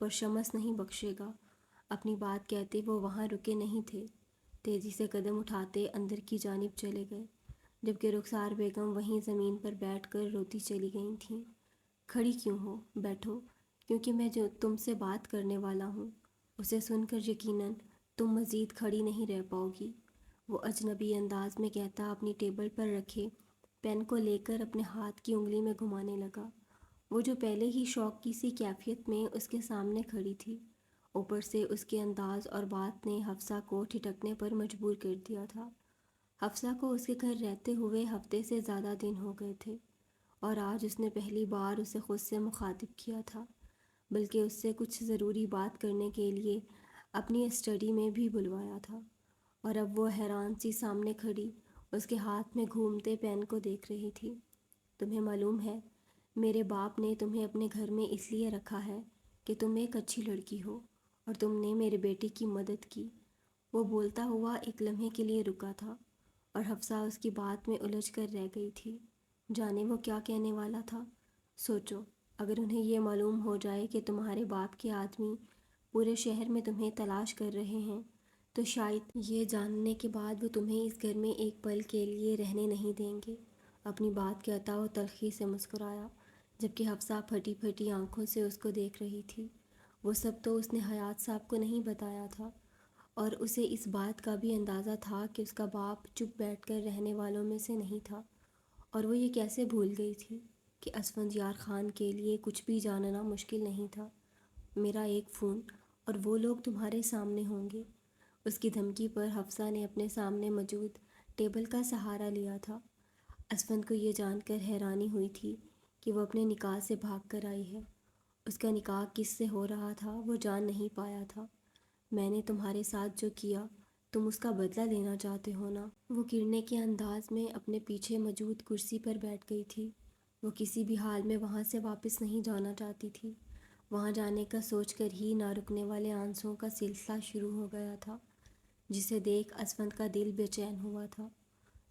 پر شمس نہیں بخشے گا۔ اپنی بات کہتے وہ وہاں رکے نہیں تھے، تیزی سے قدم اٹھاتے اندر کی جانب چلے گئے، جبکہ رخسار بیگم وہیں زمین پر بیٹھ کر روتی چلی گئی تھیں۔ کھڑی کیوں ہو؟ بیٹھو، کیونکہ میں جو تم سے بات کرنے والا ہوں اسے سن کر یقیناً تم مزید کھڑی نہیں رہ پاؤ گی، وہ اجنبی انداز میں کہتا اپنی ٹیبل پر رکھے پین کو لے کر اپنے ہاتھ کی انگلی میں گھمانے لگا۔ وہ جو پہلے ہی شوق کی سی کیفیت میں اس کے سامنے کھڑی تھی، اوپر سے اس کے انداز اور بات نے حفصہ کو ٹھٹکنے پر مجبور کر دیا تھا۔ حفصہ کو اس کے گھر رہتے ہوئے ہفتے سے زیادہ دن ہو گئے تھے، اور آج اس نے پہلی بار اسے خود سے مخاطب کیا تھا، بلکہ اس سے کچھ ضروری بات کرنے کے لیے اپنی اسٹڈی میں بھی بلوایا تھا، اور اب وہ حیران سی سامنے کھڑی اس کے ہاتھ میں گھومتے پین کو دیکھ رہی تھی۔ تمہیں معلوم ہے، میرے باپ نے تمہیں اپنے گھر میں اس لیے رکھا ہے کہ تم ایک اچھی لڑکی ہو، اور تم نے میرے بیٹے کی مدد کی۔ وہ بولتا ہوا ایک لمحے کے لیے رکا تھا، اور حفصہ اس کی بات میں الجھ کر رہ گئی تھی۔ جانے وہ کیا کہنے والا تھا؟ سوچو، اگر انہیں یہ معلوم ہو جائے کہ تمہارے باپ کے آدمی پورے شہر میں تمہیں تلاش کر رہے ہیں، تو شاید یہ جاننے کے بعد وہ تمہیں اس گھر میں ایک پل کے لیے رہنے نہیں دیں گے۔ اپنی بات کہتا وہ تلخی سے مسکرایا، جبکہ حفصہ پھٹی پھٹی آنکھوں سے اس کو دیکھ رہی تھی۔ وہ سب تو اس نے حیات صاحب کو نہیں بتایا تھا، اور اسے اس بات کا بھی اندازہ تھا کہ اس کا باپ چپ بیٹھ کر رہنے والوں میں سے نہیں تھا، اور وہ یہ کیسے بھول گئی تھی کہ اسفندیار خان کے لیے کچھ بھی جاننا مشکل نہیں تھا۔ میرا ایک فون اور وہ لوگ تمہارے سامنے ہوں گے۔ اس کی دھمکی پر حفصہ نے اپنے سامنے موجود ٹیبل کا سہارا لیا تھا۔ اسفند کو یہ جان کر حیرانی ہوئی تھی کہ وہ اپنے نکاح سے بھاگ کر آئی ہے۔ اس کا نکاح کس سے ہو رہا تھا وہ جان نہیں پایا تھا۔ میں نے تمہارے ساتھ جو کیا، تم اس کا بدلہ لینا چاہتے ہو نا؟ وہ گرنے کے انداز میں اپنے پیچھے موجود کرسی پر بیٹھ گئی تھی۔ وہ کسی بھی حال میں وہاں سے واپس نہیں جانا چاہتی تھی۔ وہاں جانے کا سوچ کر ہی نہ رکنے والے آنسوؤں کا سلسلہ شروع ہو گیا تھا، جسے دیکھ اسفند کا دل بے چین ہوا تھا۔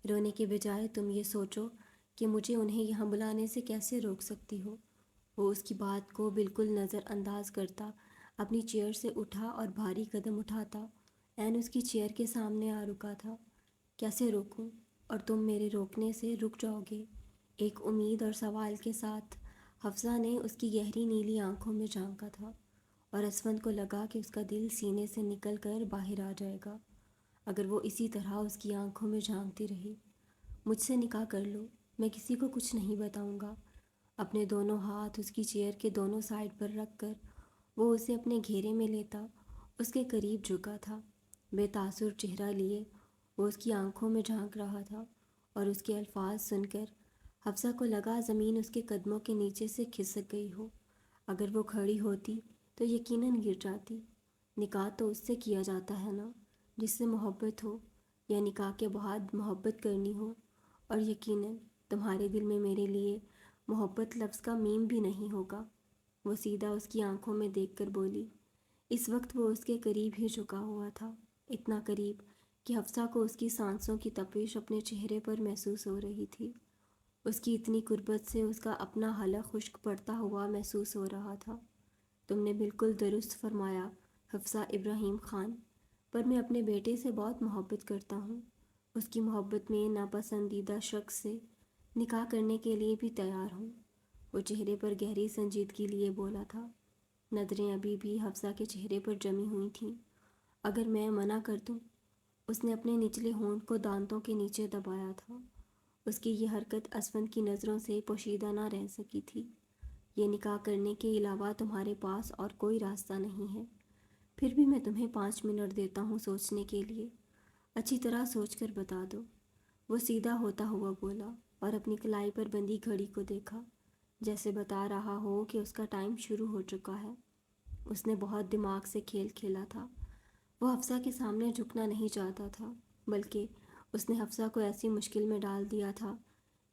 رونے کے بجائے تم یہ سوچو کہ مجھے انہیں یہاں بلانے سے کیسے روک سکتی ہو۔ وہ اس کی بات کو بالکل نظر انداز کرتا اپنی چیئر سے اٹھا اور بھاری قدم اٹھاتا عین اس کی چیئر کے سامنے آ رکا تھا۔ کیسے روکوں؟ اور تم میرے روکنے سے رک جاؤ گے؟ ایک امید اور سوال کے ساتھ حفصہ نے اس کی گہری نیلی آنکھوں میں جھانکا تھا، اور اسفند کو لگا کہ اس کا دل سینے سے نکل کر باہر آ جائے گا اگر وہ اسی طرح اس کی آنکھوں میں جھانکتی رہی۔ مجھ سے نکاح کر لو، میں کسی کو کچھ نہیں بتاؤں گا۔ اپنے دونوں ہاتھ اس کی چیئر کے دونوں سائڈ پر رکھ کر وہ اسے اپنے گھیرے میں لیتا اس کے قریب جھکا تھا۔ بے تاثر چہرہ لیے وہ اس کی آنکھوں میں جھانک رہا تھا، اور اس کے الفاظ سن کر حفصہ کو لگا زمین اس کے قدموں کے نیچے سے کھسک گئی ہو۔ اگر وہ کھڑی ہوتی تو یقیناً گر جاتی۔ نکاح تو اس سے کیا جاتا ہے نا جس سے محبت ہو، یا نکاح کے بعد محبت کرنی ہو، اور یقیناً تمہارے دل میں میرے لیے محبت لفظ کا میم بھی نہیں ہوگا۔ وہ سیدھا اس کی آنکھوں میں دیکھ کر بولی۔ اس وقت وہ اس کے قریب ہی جھکا ہوا تھا، اتنا قریب کہ حفصہ کو اس کی سانسوں کی تپش اپنے چہرے پر محسوس ہو رہی تھی۔ اس کی اتنی قربت سے اس کا اپنا حلق خشک پڑتا ہوا محسوس ہو رہا تھا۔ تم نے بالکل درست فرمایا حفصہ ابراہیم خان، پر میں اپنے بیٹے سے بہت محبت کرتا ہوں۔ اس کی محبت میں ناپسندیدہ شخص سے نکاح کرنے کے لیے بھی تیار ہوں۔ وہ چہرے پر گہری سنجیدگی لیے بولا تھا۔ نظریں ابھی بھی حفصہ کے چہرے پر جمی ہوئی تھیں۔ اگر میں منع کر دوں؟ اس نے اپنے نچلے ہونٹ کو دانتوں کے نیچے دبایا تھا۔ اس کی یہ حرکت اسفند کی نظروں سے پوشیدہ نہ رہ سکی تھی۔ یہ نکاح کرنے کے علاوہ تمہارے پاس اور کوئی راستہ نہیں ہے۔ پھر بھی میں تمہیں 5 منٹ دیتا ہوں سوچنے کے لیے۔ اچھی طرح سوچ کر بتا دو۔ وہ سیدھا ہوتا ہوا بولا، اور اپنی کلائی پر بندھی گھڑی کو دیکھا، جیسے بتا رہا ہو کہ اس کا ٹائم شروع ہو چکا ہے۔ اس نے بہت دماغ سے کھیل کھیلا تھا۔ وہ حفصہ کے سامنے جھکنا نہیں چاہتا تھا، بلکہ اس نے حفصہ کو ایسی مشکل میں ڈال دیا تھا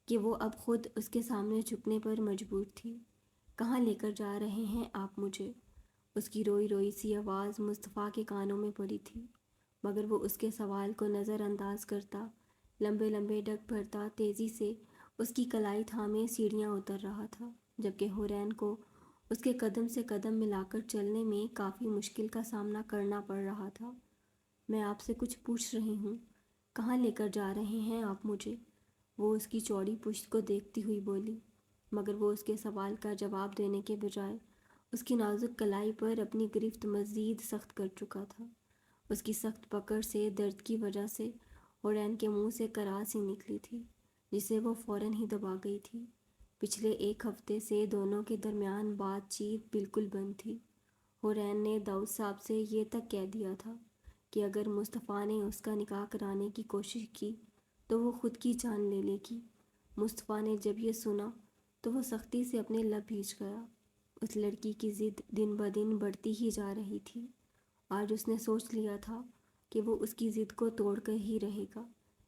کہ وہ اب خود اس کے سامنے جھکنے پر مجبور تھی۔ کہاں لے کر جا رہے ہیں آپ مجھے؟ اس کی روئی روئی سی آواز مصطفیٰ کے کانوں میں پڑی تھی، مگر وہ اس کے سوال کو نظر انداز کرتا لمبے لمبے ڈگ بھرتا تیزی سے اس کی کلائی تھامے سیڑھیاں اتر رہا تھا، جبکہ حورین کو اس کے قدم سے قدم ملا کر چلنے میں کافی مشکل کا سامنا کرنا پڑ رہا تھا۔ میں آپ سے کچھ پوچھ رہی ہوں، کہاں لے کر جا رہے ہیں آپ مجھے؟ وہ اس کی چوڑی پشت کو دیکھتی ہوئی بولی، مگر وہ اس کے سوال کا جواب دینے کے بجائے اس کی نازک کلائی پر اپنی گرفت مزید سخت کر چکا تھا۔ اس کی سخت پکڑ سے درد کی وجہ سے حورین کے منہ سے کراس ہی نکلی تھی، جسے وہ فوراً ہی دبا گئی تھی۔ پچھلے ایک ہفتے سے دونوں کے درمیان بات چیت بالکل بند تھی۔ حورین نے داؤد صاحب سے یہ تک کہہ دیا تھا کہ اگر مصطفیٰ نے اس کا نکاح کرانے کی کوشش کی تو وہ خود کی جان لے لے گی۔ مصطفیٰ نے جب یہ سنا تو وہ سختی سے اپنے لب بھیج گیا۔ اس لڑکی کی ضد دن بدن بڑھتی ہی جا رہی تھی۔ آج اس نے سوچ لیا تھا کہ وہ اس کی ضد کو توڑ کر ہی رہے گا،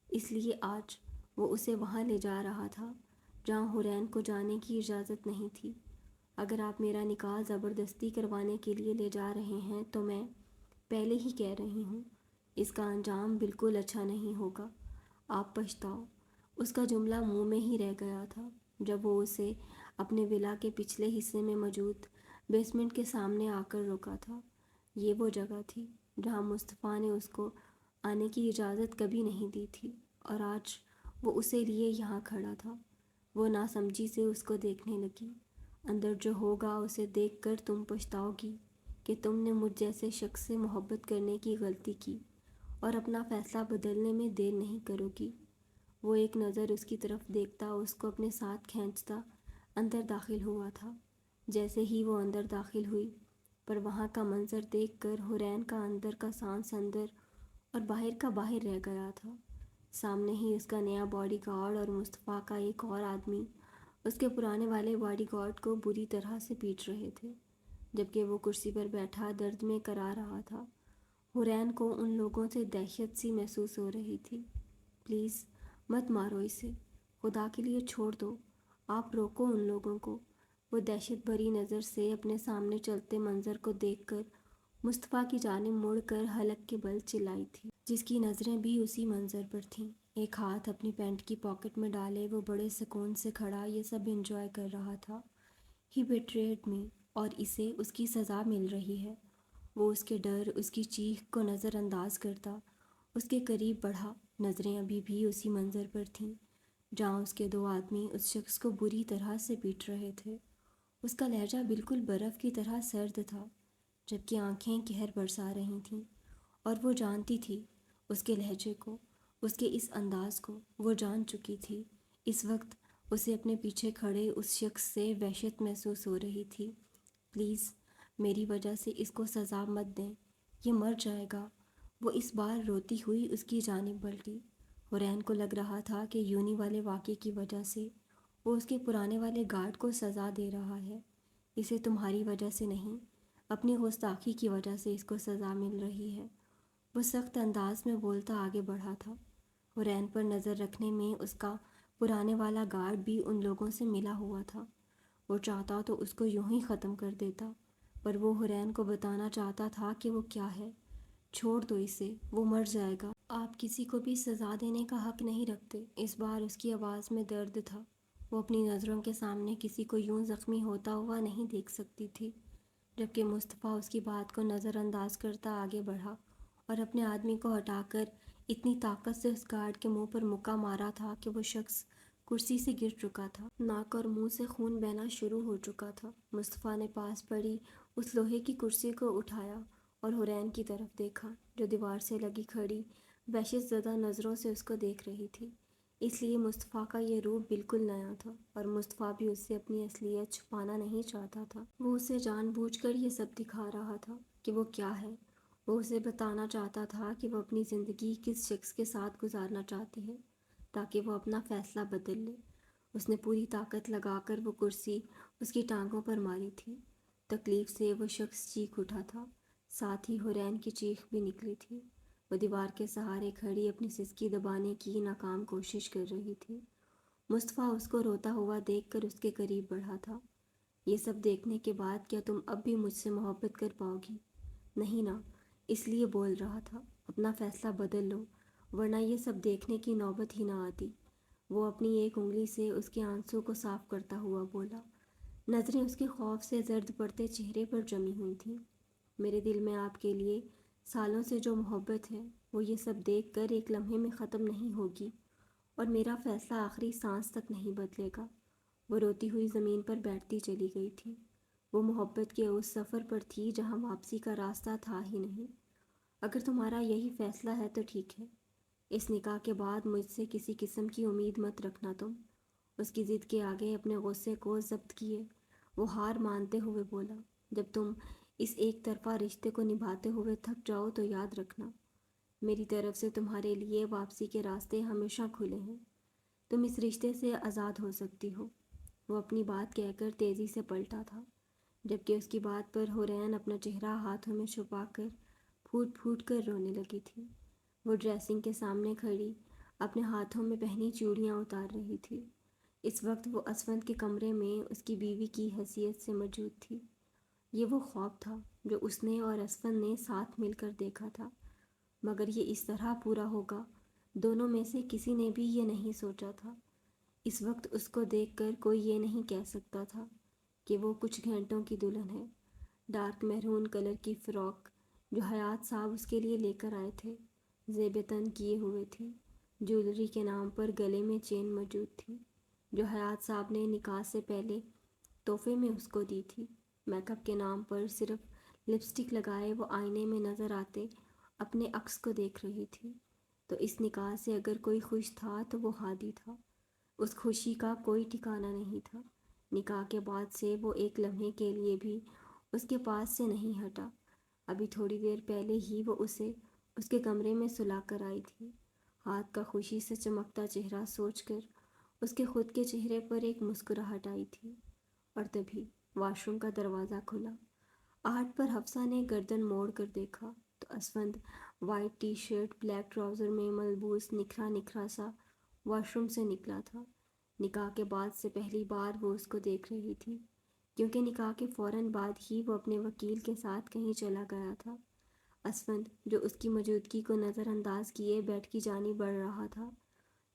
اس لیے آج وہ اسے وہاں لے جا رہا تھا جہاں حورین کو جانے کی اجازت نہیں تھی۔ اگر آپ میرا نکاح زبردستی کروانے کے لیے لے جا رہے ہیں تو میں پہلے ہی کہہ رہی ہوں، اس کا انجام بالکل اچھا نہیں ہوگا، آپ پچھتاؤ۔ اس کا جملہ منہ میں ہی رہ گیا تھا جب وہ اسے اپنے ولا کے پچھلے حصے میں موجود بیسمنٹ کے سامنے آ کر روکا تھا۔ یہ وہ جگہ تھی جہاں مصطفیٰ نے اس کو آنے کی اجازت کبھی نہیں دی تھی، اور آج وہ اسے لیے یہاں کھڑا تھا۔ وہ ناسمجھی سے اس کو دیکھنے لگی۔ اندر جو ہوگا اسے دیکھ کر تم پچھتاؤ گی کہ تم نے مجھ جیسے شخص سے محبت کرنے کی غلطی کی، اور اپنا فیصلہ بدلنے میں دیر نہیں کرو گی۔ وہ ایک نظر اس کی طرف دیکھتا اس کو اپنے ساتھ کھینچتا اندر داخل ہوا تھا۔ جیسے ہی وہ اندر داخل ہوئی، پر وہاں کا منظر دیکھ کر حورین کا اندر کا سانس اندر اور باہر کا باہر رہ گیا تھا۔ سامنے ہی اس کا نیا باڈی گارڈ اور مصطفیٰ کا ایک اور آدمی اس کے پرانے والے باڈی گارڈ کو بری طرح سے پیٹ رہے تھے، جبکہ وہ کرسی پر بیٹھا درد میں کرا رہا تھا۔ حورین کو ان لوگوں سے دہشت سی محسوس ہو رہی تھی۔ پلیز مت مارو اسے، خدا کے لیے چھوڑ دو، آپ روکو ان لوگوں کو۔ وہ دہشت بھری نظر سے اپنے سامنے چلتے منظر کو دیکھ کر مصطفیٰ کی جانب مڑ کر حلق کے بل چلائی تھی، جس کی نظریں بھی اسی منظر پر تھیں۔ ایک ہاتھ اپنی پینٹ کی پاکٹ میں ڈالے وہ بڑے سکون سے کھڑا یہ سب انجوائے کر رہا تھا۔ ہی بیٹریڈ می، اور اسے اس کی سزا مل رہی ہے۔ وہ اس کے ڈر، اس کی چیخ کو نظر انداز کرتا اس کے قریب بڑھا۔ نظریں ابھی بھی اسی منظر پر تھیں جہاں اس کے دو آدمی اس شخص کو بری طرح سے پیٹ رہے تھے۔ اس کا لہجہ بالکل برف کی طرح سرد تھا، جبکہ آنکھیں قہر برسا رہی تھیں، اور وہ جانتی تھی اس کے لہجے کو، اس کے اس انداز کو۔ وہ جان چکی تھی اس وقت اسے اپنے پیچھے کھڑے اس شخص سے وحشت محسوس ہو رہی تھی۔ پلیز میری وجہ سے اس کو سزا مت دیں، یہ مر جائے گا۔ وہ اس بار روتی ہوئی اس کی جانب پلٹی۔ حورین کو لگ رہا تھا کہ یونی والے واقعے کی وجہ سے وہ اس کے پرانے والے گارڈ کو سزا دے رہا ہے، اسے تمہاری وجہ سے نہیں، اپنی گستاخی کی وجہ سے اس کو سزا مل رہی ہے۔ وہ سخت انداز میں بولتا آگے بڑھا تھا۔ حورین پر نظر رکھنے میں اس کا پرانے والا گارڈ بھی ان لوگوں سے ملا ہوا تھا۔ وہ چاہتا تو اس کو یوں ہی ختم کر دیتا، پر وہ حورین کو بتانا چاہتا تھا کہ وہ کیا ہے۔ چھوڑ دو اسے، وہ مر جائے گا۔ آپ کسی کو بھی سزا دینے کا حق نہیں رکھتے۔ اس بار اس کی آواز میں درد تھا۔ وہ اپنی نظروں کے سامنے کسی کو یوں زخمی ہوتا ہوا نہیں دیکھ سکتی تھی، جبکہ مصطفیٰ اس کی بات کو نظر انداز کرتا آگے بڑھا اور اپنے آدمی کو ہٹا کر اتنی طاقت سے اس گارڈ کے منہ پر مکہ مارا تھا کہ وہ شخص کرسی سے گر چکا تھا۔ ناک اور منہ سے خون بہنا شروع ہو چکا تھا۔ مصطفیٰ نے پاس پڑی اس لوہے کی کرسی کو اٹھایا اور حورین کی طرف دیکھا، جو دیوار سے لگی کھڑی وحشت زدہ نظروں سے اس کو دیکھ رہی تھی۔ اس لیے مصطفیٰ کا یہ روپ بالکل نیا تھا، اور مصطفیٰ بھی اس سے اپنی اصلیت چھپانا نہیں چاہتا تھا۔ وہ اسے جان بوجھ کر یہ سب دکھا رہا تھا کہ وہ کیا ہے۔ وہ اسے بتانا چاہتا تھا کہ وہ اپنی زندگی کس شخص کے ساتھ گزارنا چاہتی ہے تاکہ وہ اپنا فیصلہ بدل لے۔ اس نے پوری طاقت لگا کر وہ کرسی اس کی ٹانگوں پر ماری تھی۔ تکلیف سے وہ شخص چیخ اٹھا تھا، ساتھ ہی حورین کی چیخ بھی نکلی تھی۔ وہ دیوار کے سہارے کھڑی اپنی سسکی دبانے کی ناکام کوشش کر رہی تھی۔ مصطفیٰ اس کو روتا ہوا دیکھ کر اس کے قریب بڑھا تھا۔ یہ سب دیکھنے کے بعد کیا تم اب بھی مجھ سے محبت کر پاؤ گی؟ نہیں نا، اس لیے بول رہا تھا، اپنا فیصلہ بدل لو، ورنہ یہ سب دیکھنے کی نوبت ہی نہ آتی۔ وہ اپنی ایک انگلی سے اس کے آنسوں کو صاف کرتا ہوا بولا، نظریں اس کے خوف سے زرد پڑتے چہرے پر جمی ہوئی تھیں۔ میرے دل میں آپ کے لیے سالوں سے جو محبت ہے وہ یہ سب دیکھ کر ایک لمحے میں ختم نہیں ہوگی، اور میرا فیصلہ آخری سانس تک نہیں بدلے گا۔ وہ روتی ہوئی زمین پر بیٹھتی چلی گئی تھی۔ وہ محبت کے اس سفر پر تھی جہاں واپسی کا راستہ تھا ہی نہیں۔ اگر تمہارا یہی فیصلہ ہے تو ٹھیک ہے۔ اس نکاح کے بعد مجھ سے کسی قسم کی امید مت رکھنا تم۔ اس کی ضد کے آگے اپنے غصے کو ضبط کیے وہ ہار مانتے ہوئے بولا، جب تم اس ایک طرفہ رشتے کو نبھاتے ہوئے تھک جاؤ تو یاد رکھنا، میری طرف سے تمہارے لیے واپسی کے راستے ہمیشہ کھلے ہیں۔ تم اس رشتے سے آزاد ہو سکتی ہو۔ وہ اپنی بات کہہ کر تیزی سے پلٹا تھا، جبکہ اس کی بات پر حورین اپنا چہرہ ہاتھوں میں چھپا کر پھوٹ پھوٹ کر رونے لگی تھی۔ وہ ڈریسنگ کے سامنے کھڑی اپنے ہاتھوں میں پہنی چوڑیاں اتار رہی تھی۔ اس وقت وہ اسفند کے کمرے میں اس کی بیوی کی حیثیت سے موجود تھی۔ یہ وہ خواب تھا جو اس نے اور اسفند نے ساتھ مل کر دیکھا تھا، مگر یہ اس طرح پورا ہوگا دونوں میں سے کسی نے بھی یہ نہیں سوچا تھا۔ اس وقت اس کو دیکھ کر کوئی یہ نہیں کہہ سکتا تھا کہ وہ کچھ گھنٹوں کی دلہن ہے۔ ڈارک میرون کلر کی فراک جو حیات صاحب اس کے لیے لے کر آئے تھے زیب تن کیے ہوئے تھی۔ جولری کے نام پر گلے میں چین موجود تھی جو حیات صاحب نے نکاح سے پہلے تحفے میں اس کو دی تھی۔ میک اپ کے نام پر صرف لپسٹک لگائے وہ آئینے میں نظر آتے اپنے عکس کو دیکھ رہی تھی۔ تو اس نکاح سے اگر کوئی خوش تھا تو وہ ہادی تھا۔ اس خوشی کا کوئی ٹھکانہ نہیں تھا۔ نکاح کے بعد سے وہ ایک لمحے کے لیے بھی اس کے پاس سے نہیں ہٹا۔ ابھی تھوڑی دیر پہلے ہی وہ اسے اس کے کمرے میں سلا کر آئی تھی۔ ہاتھ کا خوشی سے چمکتا چہرہ سوچ کر اس کے خود کے چہرے پر ایک مسکراہٹ آئی تھی، اور تبھی واش روم کا دروازہ کھلا۔ آہٹ پر حفصہ نے گردن موڑ کر دیکھا تو Asfand white T shirt black trouser میں ملبوس نکھرا نکھرا سا واش روم سے نکلا تھا۔ نکاح کے بعد سے پہلی بار وہ اس کو دیکھ رہی تھی، کیونکہ نکاح کے فوراً بعد ہی وہ اپنے وکیل کے ساتھ کہیں چلا گیا تھا۔ اسفند جو اس کی موجودگی کو نظر انداز کیے بیڈ کی جانب بڑھ رہا تھا۔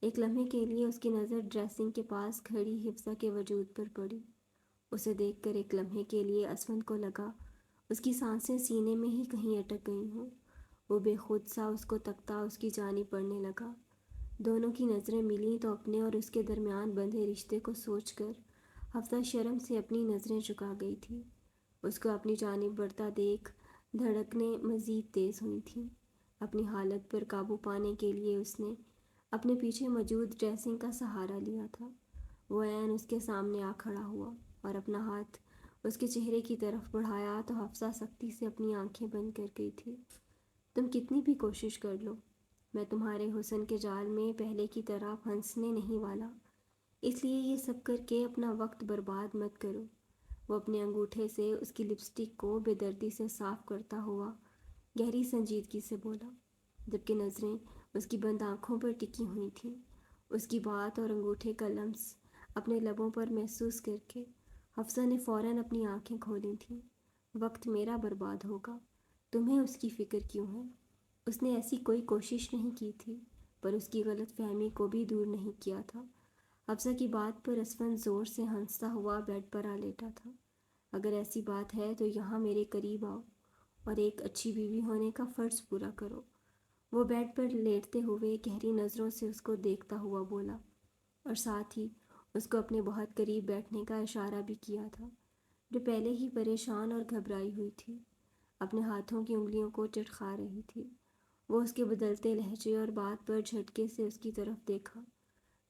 ایک لمحے کے لیے اس کی نظر ڈریسنگ کے پاس کھڑی حفصہ کے وجود پر پڑی۔ اسے دیکھ کر ایک لمحے کے لیے اسفند کو لگا اس کی سانسیں سینے میں ہی کہیں اٹک گئی ہوں۔ وہ بے خود سا اس کو تکتا اس کی جانب بڑھنے لگا۔ دونوں کی نظریں ملیں تو اپنے اور اس کے درمیان بندھے رشتے کو سوچ کر حفصہ شرم سے اپنی نظریں جھکا گئی تھی۔ اس کو اپنی جانب بڑھتا دیکھ دھڑکنیں مزید تیز ہوئی تھیں۔ اپنی حالت پر قابو پانے کے لیے اس نے اپنے پیچھے موجود ڈریسنگ کا سہارا لیا تھا۔ وہ عین اس کے سامنے آ کھڑا ہوا اور اپنا ہاتھ اس کے چہرے کی طرف بڑھایا تو حفصہ سختی سے اپنی آنکھیں بند کر گئی تھی۔ تم کتنی بھی کوشش کر لو، میں تمہارے حسن کے جال میں پہلے کی طرح پھنسنے نہیں والا، اس لیے یہ سب کر کے اپنا وقت برباد مت کرو۔ وہ اپنے انگوٹھے سے اس کی لپسٹک کو بے دردی سے صاف کرتا ہوا گہری سنجیدگی سے بولا، جبکہ نظریں اس کی بند آنکھوں پر ٹکی ہوئی تھیں۔ اس کی بات اور انگوٹھے کا لمس اپنے لبوں پر محسوس کر کے حفصہ نے فوراً اپنی آنکھیں کھولی تھیں۔ وقت میرا برباد ہوگا، تمہیں اس کی فکر کیوں ہے؟ اس نے ایسی کوئی کوشش نہیں کی تھی، پر اس کی غلط فہمی کو بھی دور نہیں کیا تھا۔ حفصہ کی بات پر اسفند زور سے ہنستا ہوا بیڈ پر آ لیٹا تھا۔ اگر ایسی بات ہے تو یہاں میرے قریب آؤ اور ایک اچھی بیوی ہونے کا فرض پورا کرو۔ وہ بیڈ پر لیٹتے ہوئے گہری نظروں سے اس کو دیکھتا ہوا بولا، اور ساتھ ہی اس کو اپنے بہت قریب بیٹھنے کا اشارہ بھی کیا تھا، جو پہلے ہی پریشان اور گھبرائی ہوئی تھی، اپنے ہاتھوں کی انگلیوں کو چٹخا رہی تھی۔ وہ اس کے بدلتے لہجے اور بات پر جھٹکے سے اس کی طرف دیکھا،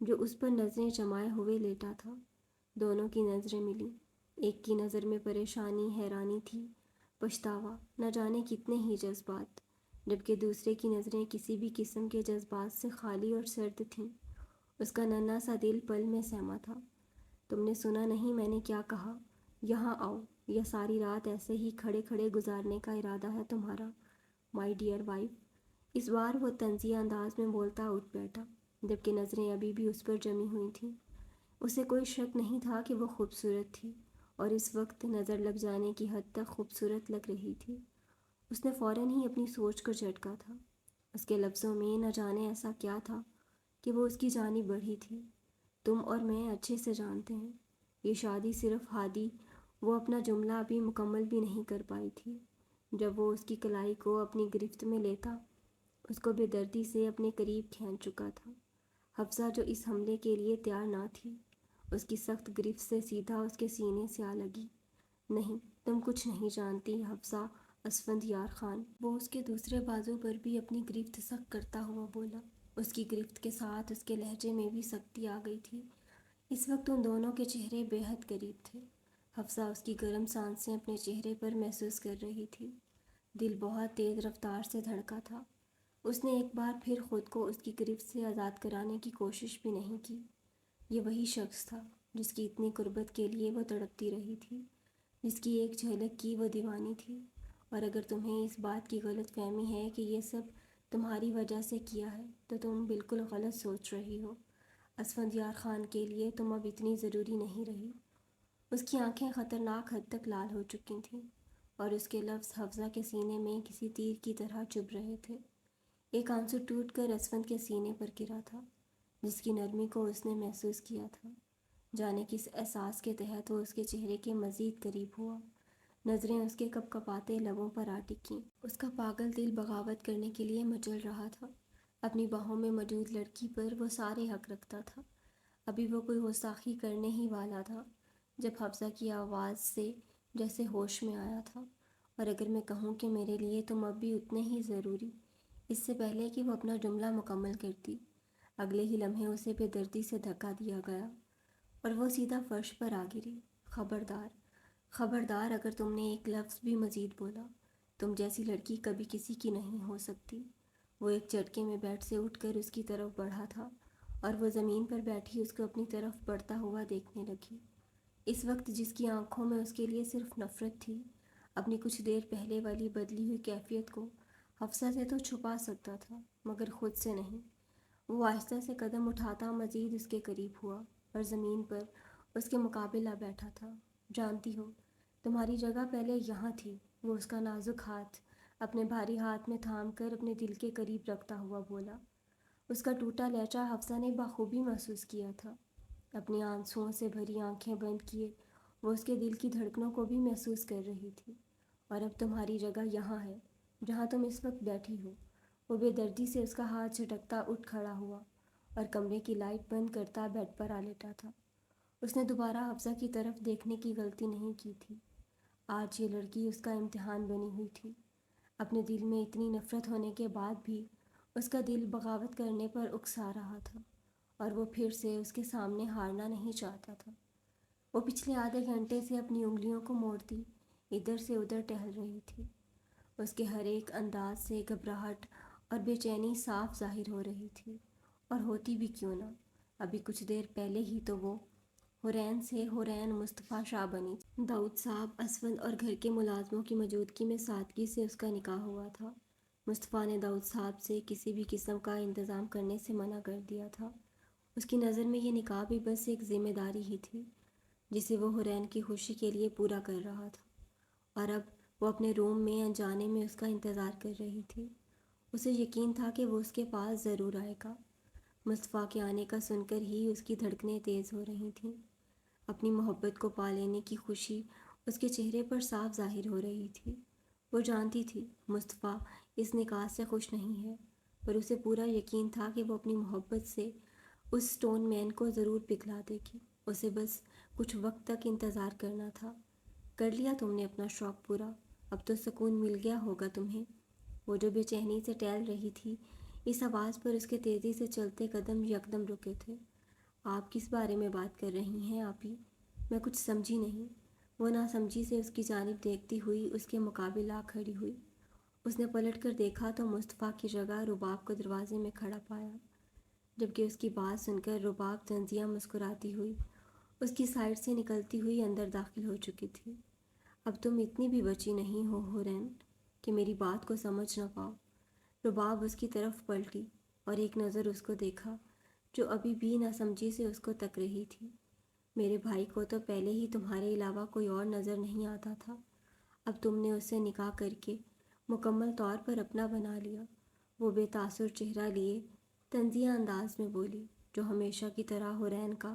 جو اس پر نظریں جمائے ہوئے لیٹا تھا۔ دونوں کی نظریں ملیں۔ ایک کی نظر میں پریشانی، حیرانی تھی، پچھتاوا، نہ جانے کتنے ہی جذبات، جبکہ دوسرے کی نظریں کسی بھی قسم کے جذبات سے خالی اور سرد تھیں۔ اس کا ننھا سا دل پل میں سہما تھا۔ تم نے سنا نہیں میں نے کیا کہا؟ یہاں آؤ، یا ساری رات ایسے ہی کھڑے کھڑے گزارنے کا ارادہ ہے تمہارا، مائی ڈیئر وائف؟ اس بار وہ طنزیہ انداز میں بولتا اٹھ بیٹھا، جبکہ نظریں ابھی بھی اس پر جمی ہوئی تھیں۔ اسے کوئی شک نہیں تھا کہ وہ خوبصورت تھی، اور اس وقت نظر لگ جانے کی حد تک خوبصورت لگ رہی تھی۔ اس نے فوراً ہی اپنی سوچ کو جھٹکا تھا۔ اس کے لفظوں میں نہ جانے ایسا کیا تھا کہ وہ اس کی جانب بڑھی تھی۔ تم اور میں اچھے سے جانتے ہیں یہ شادی صرف ہادی، وہ اپنا جملہ ابھی مکمل بھی نہیں کر پائی تھی جب وہ اس کی کلائی کو اپنی گرفت میں لیتا اس کو بے دردی سے اپنے قریب کھینچ چکا تھا۔ حفصہ جو اس حملے کے لیے تیار نہ تھی، اس کی سخت گرفت سے سیدھا اس کے سینے سے آ لگی۔ نہیں، تم کچھ نہیں جانتی حفصہ اسفندیار خان، وہ اس کے دوسرے بازو پر بھی اپنی گرفت سخت کرتا ہوا بولا۔ اس کی گرفت کے ساتھ اس کے لہجے میں بھی سختی آ گئی تھی۔ اس وقت ان دونوں کے چہرے بے حد قریب تھے۔ حفصہ اس کی گرم سانسیں اپنے چہرے پر محسوس کر رہی تھی۔ دل بہت تیز رفتار سے دھڑکا تھا۔ اس نے ایک بار پھر خود کو اس کی گرفت سے آزاد کرانے کی کوشش بھی نہیں کی۔ یہ وہی شخص تھا جس کی اتنی قربت کے لیے وہ تڑپتی رہی تھی، جس کی ایک جھلک کی وہ دیوانی تھی۔ اور اگر تمہیں اس بات کی غلط فہمی ہے کہ یہ سب تمہاری وجہ سے کیا ہے تو تم بالکل غلط سوچ رہی ہو۔ اسفندیار خان کے لیے تم اب اتنی ضروری نہیں رہی۔ اس کی آنکھیں خطرناک حد تک لال ہو چکی تھیں اور اس کے لفظ حفصہ کے سینے میں کسی تیر کی طرح چبھ رہے تھے۔ ایک آنسو ٹوٹ کر اسفند کے سینے پر گرا تھا، جس کی نرمی کو اس نے محسوس کیا تھا۔ جانے کس احساس کے تحت وہ اس کے چہرے کے مزید قریب ہوا۔ نظریں اس کے کپ کپاتے لبوں پر آ ٹکیں۔ اس کا پاگل دل بغاوت کرنے کے لیے مچل رہا تھا۔ اپنی باہوں میں موجود لڑکی پر وہ سارے حق رکھتا تھا۔ ابھی وہ کوئی گستاخی کرنے ہی والا تھا جب حفصہ کی آواز سے جیسے ہوش میں آیا تھا۔ اور اگر میں کہوں کہ میرے لیے تم اب بھی اتنے ہی ضروری، اس سے پہلے کہ وہ اپنا جملہ مکمل کرتی، اگلے ہی لمحے اسے بے دردی سے دھکا دیا گیا اور وہ سیدھا فرش پر آ گری۔ خبردار، خبردار، اگر تم نے ایک لفظ بھی مزید بولا، تم جیسی لڑکی کبھی کسی کی نہیں ہو سکتی۔ وہ ایک جھٹکے میں بیڈ سے اٹھ کر اس کی طرف بڑھا تھا اور وہ زمین پر بیٹھی اس کو اپنی طرف بڑھتا ہوا دیکھنے لگی۔ اس وقت جس کی آنکھوں میں اس کے لیے صرف نفرت تھی، اپنی کچھ دیر پہلے والی بدلی ہوئی کیفیت کو حفصہ سے تو چھپا سکتا تھا مگر خود سے نہیں۔ وہ آہستہ سے قدم اٹھاتا مزید اس کے قریب ہوا اور زمین پر اس کے مقابل آ بیٹھا تھا۔ جانتی ہو، تمہاری جگہ پہلے یہاں تھی، وہ اس کا نازک ہاتھ اپنے بھاری ہاتھ میں تھام کر اپنے دل کے قریب رکھتا ہوا بولا۔ اس کا ٹوٹا لہجہ حفصہ نے بخوبی محسوس کیا تھا۔ اپنی آنسوؤں سے بھری آنکھیں بند کیے وہ اس کے دل کی دھڑکنوں کو بھی محسوس کر رہی تھی۔ اور اب تمہاری جگہ یہاں ہے جہاں تم اس وقت بیٹھی ہو۔ وہ بے دردی سے اس کا ہاتھ جھٹکتا اٹھ کھڑا ہوا اور کمرے کی لائٹ بند کرتا بیڈ پر آ لیٹا تھا۔ اس نے دوبارہ حفصہ کی طرف دیکھنے کی غلطی نہیں کی تھی۔ آج یہ لڑکی اس کا امتحان بنی ہوئی تھی۔ اپنے دل میں اتنی نفرت ہونے کے بعد بھی اس کا دل بغاوت کرنے پر اکسا رہا تھا اور وہ پھر سے اس کے سامنے ہارنا نہیں چاہتا تھا۔ وہ پچھلے آدھے گھنٹے سے اپنی انگلیوں کو موڑتی ادھر سے ادھر ٹہل رہی تھی۔ اس کے ہر ایک انداز سے گھبراہٹ اور بے چینی صاف ظاہر ہو رہی تھی، اور ہوتی بھی کیوں نہ، ابھی کچھ دیر پہلے ہی تو وہ حورین سے حورین مصطفیٰ شاہ بنی تھی۔ داؤد صاحب، اسفند اور گھر کے ملازموں کی موجودگی میں سادگی سے اس کا نکاح ہوا تھا۔ مصطفیٰ نے داؤد صاحب سے کسی بھی قسم کا انتظام کرنے سے منع کر دیا تھا۔ اس کی نظر میں یہ نکاح بھی بس ایک ذمہ داری ہی تھی جسے وہ حورین کی خوشی کے لیے پورا کر رہا تھا، اور اب وہ اپنے روم میں انجانے میں اس کا انتظار کر رہی تھی۔ اسے یقین تھا کہ وہ اس کے پاس ضرور آئے گا۔ مصطفیٰ کے آنے کا سن کر ہی اس کی دھڑکنیں تیز ہو رہی تھیں۔ اپنی محبت کو پا لینے کی خوشی اس کے چہرے پر صاف ظاہر ہو رہی تھی۔ وہ جانتی تھی مصطفیٰ اس نکاح سے خوش نہیں ہے، پر اسے پورا یقین تھا کہ وہ اپنی محبت سے اس سٹون مین کو ضرور پگھلا دے گی۔ اسے بس کچھ وقت تک انتظار کرنا تھا۔ کر لیا تم نے اپنا شوق پورا، اب تو سکون مل گیا ہوگا تمہیں۔ وہ جو بے چینی سے ٹہل رہی تھی، اس آواز پر اس کے تیزی سے چلتے قدم یکدم رکے تھے۔ آپ کس بارے میں بات کر رہی ہیں آپی؟ میں کچھ سمجھی نہیں۔ وہ ناسمجھی سے اس کی جانب دیکھتی ہوئی اس کے مقابل آ کھڑی ہوئی۔ اس نے پلٹ کر دیکھا تو مصطفیٰ کی جگہ رباب کو دروازے میں کھڑا پایا، جبکہ اس کی بات سن کر رباب طنزیہ مسکراتی ہوئی اس کی سائڈ سے نکلتی ہوئی اندر داخل ہو چکی تھی۔ اب تم اتنی بھی بچی نہیں ہو حورین کہ میری بات کو سمجھ نہ پاؤ۔ رباب اس کی طرف پلٹی اور ایک نظر اس کو دیکھا جو ابھی بھی ناسمجھی سے اس کو تک رہی تھی۔ میرے بھائی کو تو پہلے ہی تمہارے علاوہ کوئی اور نظر نہیں آتا تھا، اب تم نے اس سے نکاح کر کے مکمل طور پر اپنا بنا لیا۔ وہ بے تاثر چہرہ لیے طنزیہ انداز میں بولی، جو ہمیشہ کی طرح حورین کا